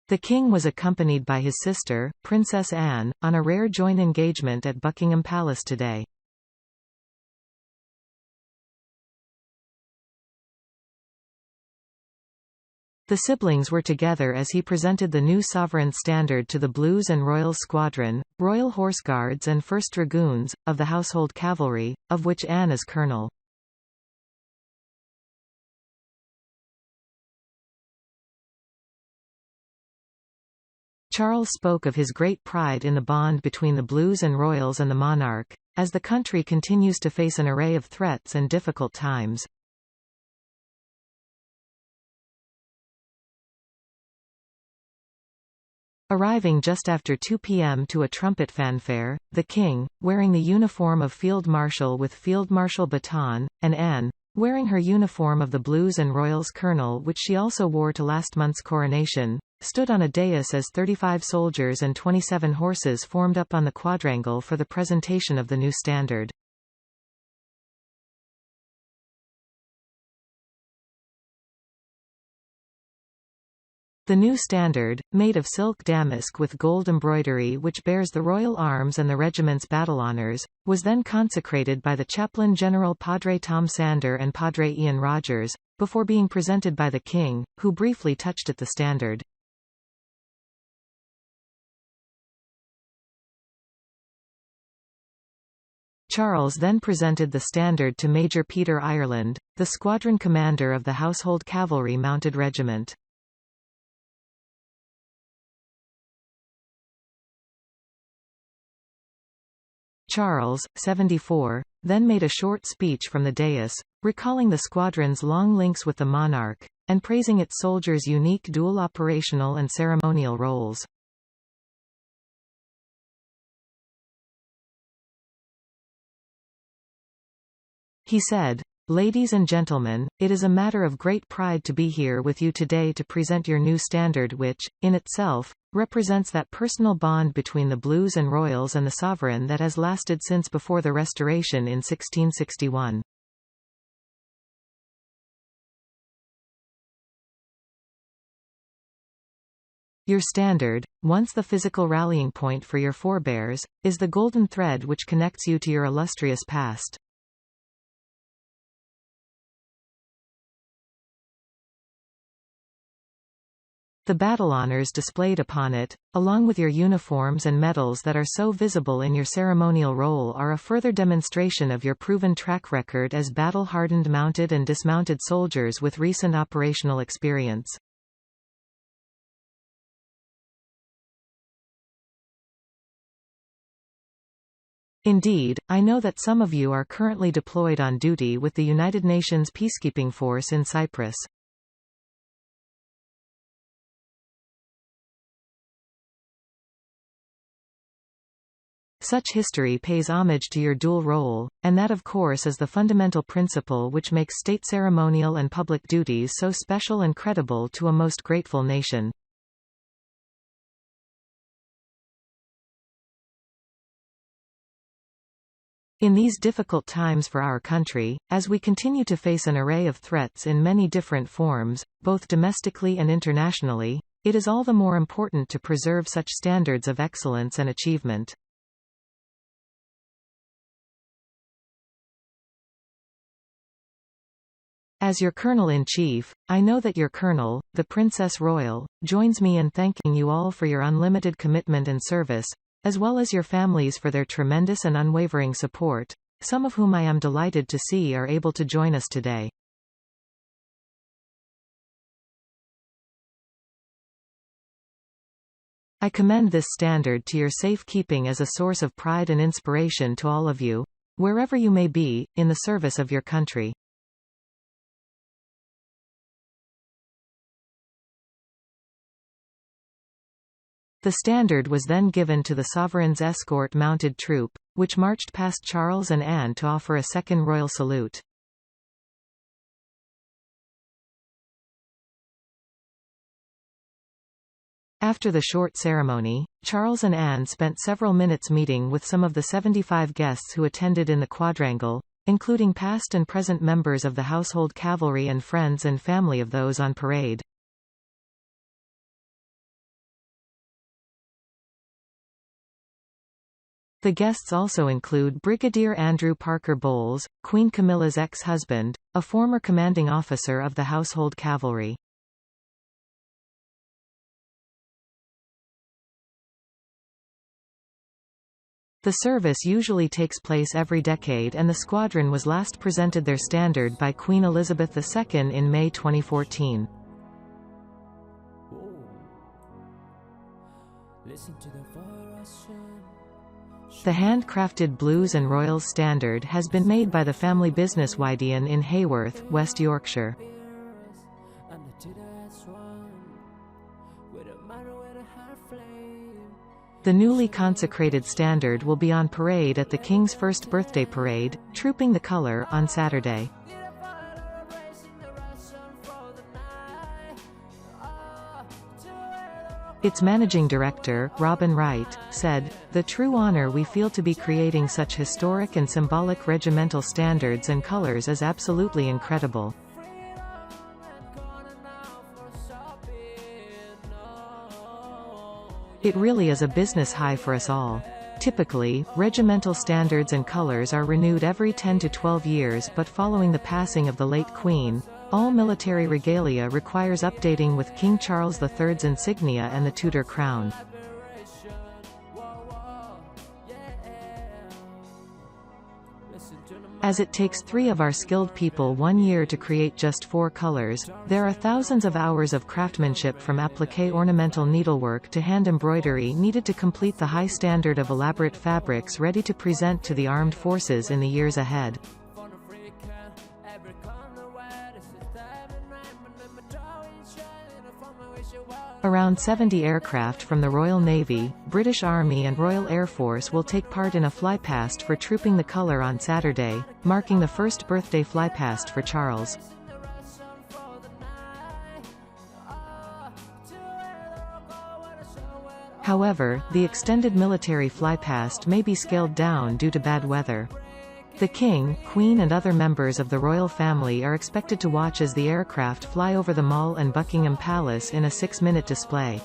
The king was accompanied by his sister, Princess Anne, on a rare joint engagement at Buckingham Palace today. The siblings were together as he presented the new sovereign standard to the Blues and Royals Squadron, Royal Horse Guards and 1st Dragoons, of the Household Cavalry, of which Anne is colonel. Charles spoke of his great pride in the bond between the Blues and Royals and the monarch, as the country continues to face an array of threats and difficult times. Arriving just after 2 p.m. to a trumpet fanfare, the king, wearing the uniform of Field Marshal with Field Marshal baton, and Anne, wearing her uniform of the Blues and Royals colonel which she also wore to last month's coronation, stood on a dais as 35 soldiers and 27 horses formed up on the quadrangle for the presentation of the new standard. The new standard, made of silk damask with gold embroidery which bears the royal arms and the regiment's battle honours, was then consecrated by the Chaplain General Padre Tom Sander and Padre Ian Rogers, before being presented by the king, who briefly touched at the standard. Charles then presented the standard to Major Peter Ireland, the squadron commander of the Household Cavalry Mounted Regiment. Charles, 74, then made a short speech from the dais, recalling the squadron's long links with the monarch, and praising its soldiers' unique dual operational and ceremonial roles. He said, "Ladies and gentlemen, it is a matter of great pride to be here with you today to present your new standard which, in itself, represents that personal bond between the Blues and Royals and the sovereign that has lasted since before the Restoration in 1661. Your standard, once the physical rallying point for your forebears, is the golden thread which connects you to your illustrious past. The battle honors displayed upon it, along with your uniforms and medals that are so visible in your ceremonial role are a further demonstration of your proven track record as battle-hardened mounted and dismounted soldiers with recent operational experience. Indeed, I know that some of you are currently deployed on duty with the United Nations Peacekeeping Force in Cyprus. Such history pays homage to your dual role, and that of course is the fundamental principle which makes state ceremonial and public duties so special and credible to a most grateful nation. In these difficult times for our country, as we continue to face an array of threats in many different forms, both domestically and internationally, it is all the more important to preserve such standards of excellence and achievement. As your Colonel-in-Chief, I know that your Colonel, the Princess Royal, joins me in thanking you all for your unlimited commitment and service, as well as your families for their tremendous and unwavering support, some of whom I am delighted to see are able to join us today. I commend this standard to your safekeeping as a source of pride and inspiration to all of you, wherever you may be, in the service of your country. The standard was then given to the sovereign's escort mounted troop, which marched past Charles and Anne to offer a second royal salute. After the short ceremony, Charles and Anne spent several minutes meeting with some of the 75 guests who attended in the quadrangle, including past and present members of the Household Cavalry and friends and family of those on parade. The guests also include Brigadier Andrew Parker Bowles, Queen Camilla's ex-husband, a former commanding officer of the Household Cavalry. The service usually takes place every decade, and the squadron was last presented their standard by Queen Elizabeth II in May 2014. The handcrafted Blues and Royals standard has been made by the family business Wydian in Hayworth, West Yorkshire. The newly consecrated standard will be on parade at the King's First Birthday Parade, trooping the colour on Saturday. Its managing director, Robin Wright, said, "The true honour we feel to be creating such historic and symbolic regimental standards and colours is absolutely incredible. It really is a business high for us all. Typically, regimental standards and colours are renewed every 10 to 12 years, but following the passing of the late Queen, all military regalia requires updating with King Charles III's insignia and the Tudor crown. As it takes 3 of our skilled people 1 year to create just 4 colors, there are thousands of hours of craftsmanship from appliqué ornamental needlework to hand embroidery needed to complete the high standard of elaborate fabrics ready to present to the armed forces in the years ahead." Around 70 aircraft from the Royal Navy, British Army and Royal Air Force will take part in a flypast for trooping the colour on Saturday, marking the first birthday flypast for Charles. However, the extended military flypast may be scaled down due to bad weather. The King, Queen and other members of the royal family are expected to watch as the aircraft fly over the Mall and Buckingham Palace in a 6-minute display.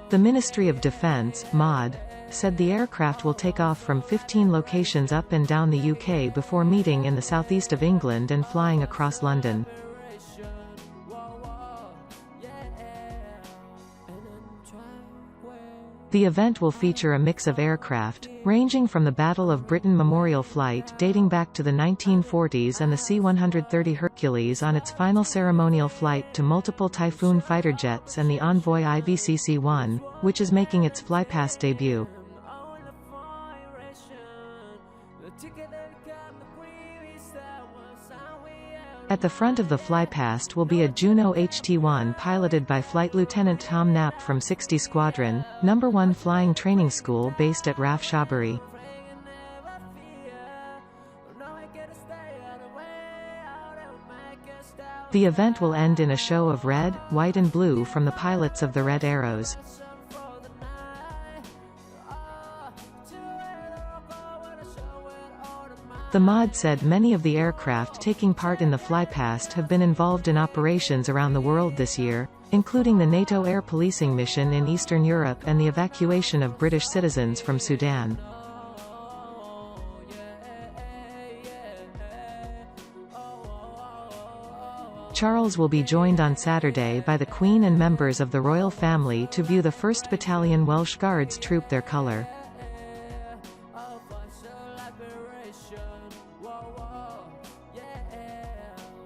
The Ministry of Defence, MOD, said the aircraft will take off from 15 locations up and down the UK before meeting in the southeast of England and flying across London. The event will feature a mix of aircraft, ranging from the Battle of Britain Memorial Flight dating back to the 1940s and the C-130 Hercules on its final ceremonial flight to multiple Typhoon fighter jets and the Envoy IVCC-1, which is making its flypast debut. At the front of the flypast will be a Juno HT-1 piloted by Flight Lieutenant Tom Knapp from 60 Squadron, No. 1 Flying Training School based at RAF Shawbury. The event will end in a show of red, white and blue from the pilots of the Red Arrows. The MOD said many of the aircraft taking part in the flypast have been involved in operations around the world this year, including the NATO air policing mission in Eastern Europe and the evacuation of British citizens from Sudan. Charles will be joined on Saturday by the Queen and members of the royal family to view the 1st Battalion Welsh Guards troop their colour.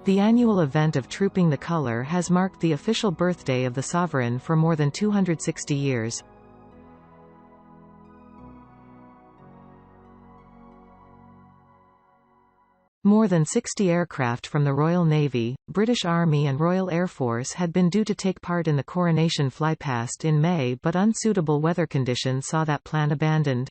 The annual event of Trooping the Colour has marked the official birthday of the sovereign for more than 260 years. More than 60 aircraft from the Royal Navy, British Army and Royal Air Force had been due to take part in the coronation flypast in May, but unsuitable weather conditions saw that plan abandoned.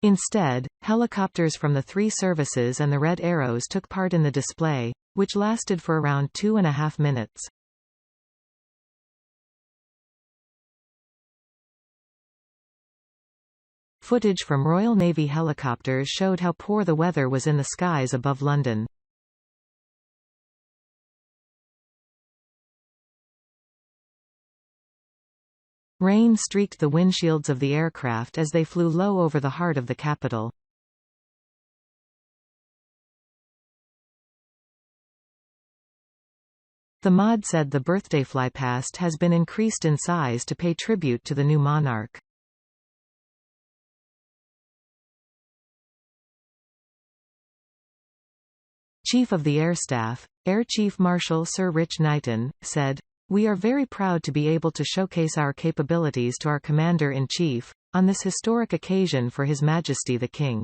Instead, helicopters from the 3 services and the Red Arrows took part in the display, which lasted for around 2.5 minutes. Footage from Royal Navy helicopters showed how poor the weather was in the skies above London. Rain streaked the windshields of the aircraft as they flew low over the heart of the capital. The MOD said the birthday flypast has been increased in size to pay tribute to the new monarch. Chief of the Air Staff, Air Chief Marshal Sir Rich Knighton, said, "We are very proud to be able to showcase our capabilities to our Commander-in-Chief, on this historic occasion for His Majesty the King."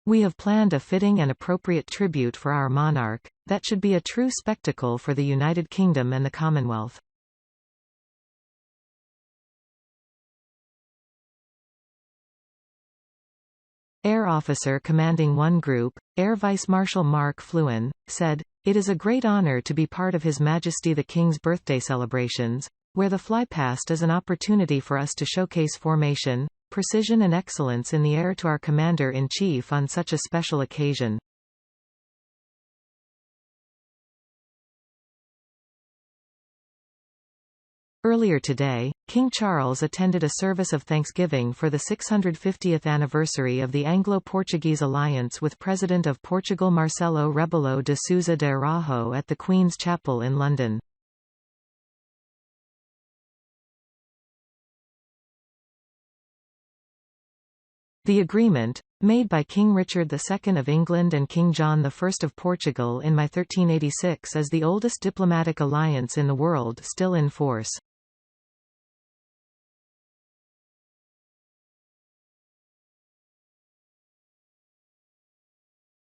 "We have planned a fitting and appropriate tribute for our monarch, that should be a true spectacle for the United Kingdom and the Commonwealth." Air Officer Commanding 1 Group, Air Vice Marshal Mark Fluin, said, "It is a great honor to be part of His Majesty the King's birthday celebrations, where the flypast is an opportunity for us to showcase formation, precision and excellence in the air to our Commander-in-Chief on such a special occasion." Earlier today, King Charles attended a service of thanksgiving for the 650th anniversary of the Anglo-Portuguese alliance with President of Portugal Marcelo Rebelo de Sousa de Araújo at the Queen's Chapel in London. The agreement, made by King Richard II of England and King John I of Portugal in May 1386, is the oldest diplomatic alliance in the world still in force.